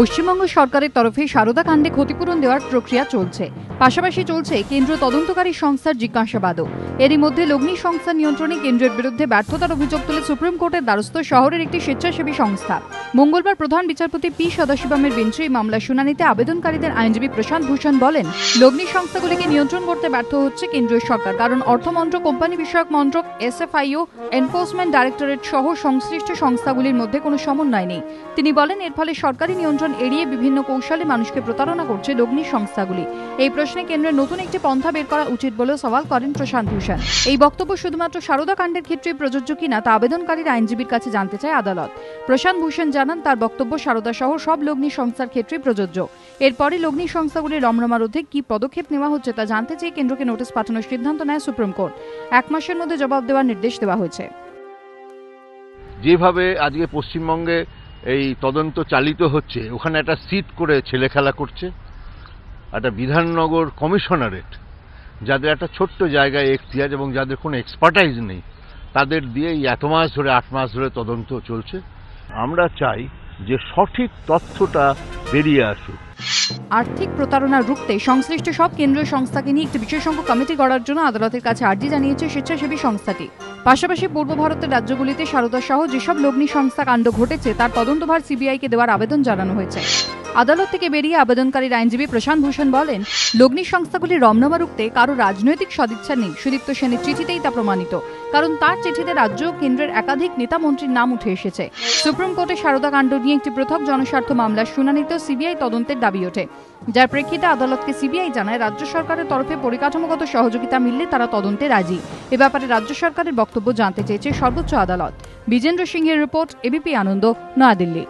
পশ্চিমবঙ্গ সরকারের তরফে সারদা কাণ্ডে ক্ষতিপূরণ দেওয়ার প্রক্রিয়া চলছে। পাশাপাশি চলছে কেন্দ্রীয় তদন্তকারী সংস্থার জিজ্ঞাসাবাদও। এরই মধ্যে লগ্নি সংস্থা নিয়ন্ত্রণে কেন্দ্রের বিরুদ্ধে ব্যর্থতার অভিযোগ তুলে সুপ্রিম কোর্টের দ্বারস্থ শহরের একটি স্বেচ্ছাসেবী সংস্থা। মঙ্গলবার প্রধান বিচারপতি পি সদাশিবমের বেঞ্চে এই মামলার শুনানিতে আবেদনকারীদের আইনজীবী প্রশান্ত ভূষণ বলেন, লগ্নি সংস্থাগুলিকে নিয়ন্ত্রণ করতে ব্যর্থ হচ্ছে কেন্দ্রীয় সরকার, কারণ অর্থমন্ত্রক, কোম্পানি বিষয়ক মন্ত্রক, এসএফআইও, এনফোর্সমেন্ট ডাইরেক্টরেট সহ সংশ্লিষ্ট সংস্থাগুলির মধ্যে কোনো সমন্বয় নেই। তিনি বলেন, এর ফলে সরকারি নিয়ন্ত্রণ এড়িয়ে বিভিন্ন কৌশলে মানুষকে প্রতারণা করছে লগ্নি সংস্থাগুলি। এই প্রশ্নে কেন্দ্রের নতুন একটি পন্থা বের করা উচিত বলে সওয়াল করেন প্রশান্ত ভূষণ। এই বক্তব্য শুধুমাত্র সারদা কাণ্ডের ক্ষেত্রে প্রযোজ্য কিনা তা আবেদনকারীর আইনজীবীর কাছে জানতে চায় আদালত। প্রশান্ত ভূষণ জানান, তার বক্তব্য সারদা সহ সব লগ্নি সংস্থার ক্ষেত্রে প্রযোজ্য। এরপরে লগ্নি সংস্থাগুলির রমরমা রোধে কি পদক্ষেপ নেওয়া হচ্ছে তা জানতে চেয়ে কেন্দ্রকে নোটিশ পাঠানোর সিদ্ধান্ত নেয় সুপ্রিম কোর্ট। 1 মাসের মধ্যে জবাব দেওয়ার নির্দেশ দেওয়া হয়েছে। যেভাবে আজকে পশ্চিমবঙ্গে এই তদন্ত চালিত হচ্ছে, ওখানে একটা সিট করে ছেলে খেলা করছে একটা বিধাননগর কমিশনারেট, যাদের একটা ছোট্ট জায়গায় এখতিয়ার এবং যাদের কোনো এক্সপার্টাইজ নেই, তাদের দিয়ে এই 8 মাস ধরে তদন্ত চলছে। আমরা চাই যে সঠিক তথ্যটা বেরিয়ে আসুক। আর্থিক প্রতারণা রুখতে সংশ্লিষ্ট সব কেন্দ্রীয় সংস্থাকে নিয়ে একটি বিশেষজ্ঞ কমিটি গড়ার জন্য আদালতের কাছে আর্জি জানিয়েছে স্বেচ্ছাসেবী সংস্থাটি। পাশাপাশি পূর্ব ভারতের রাজ্যগুলিতে সারদা সহ যেসব লগ্নি সংস্থা কাণ্ড ঘটেছে তার তদন্তভার সিবিআইকে দেওয়ার আবেদন জানানো হয়েছে। আদালত থেকে বেরিয়ে আবেদনকারীর আইনজীবী প্রশান্ত ভূষণ বলেন, লগ্নি সংস্থাগুলির রমরমা রুখতে কারো রাজনৈতিক সদিচ্ছা নেই। সুদীপ্ত সেনের চিঠিতেই তা প্রমাণিত, কারণ তার চিঠিতে রাজ্য ও কেন্দ্রের একাধিক নেতা মন্ত্রীর নাম উঠে এসেছে। সুপ্রিম কোর্টে সারদা কাণ্ড নিয়ে একটি পৃথক জনস্বার্থ মামলার শুনানিতেও সিবিআই তদন্তের দাবি ওঠে, যার প্রেক্ষিতে আদালতকে সিবিআই জানায় রাজ্য সরকারের তরফে পরিকাঠামোগত সহযোগিতা মিললে তারা তদন্তে রাজি। এ ব্যাপারে রাজ্য সরকারের বক্তব্য জানতে চেয়েছে সর্বোচ্চ আদালত। বিজেন্দ্র সিংহের রিপোর্ট, এবিপি আনন্দ, নয়াদিল্লি।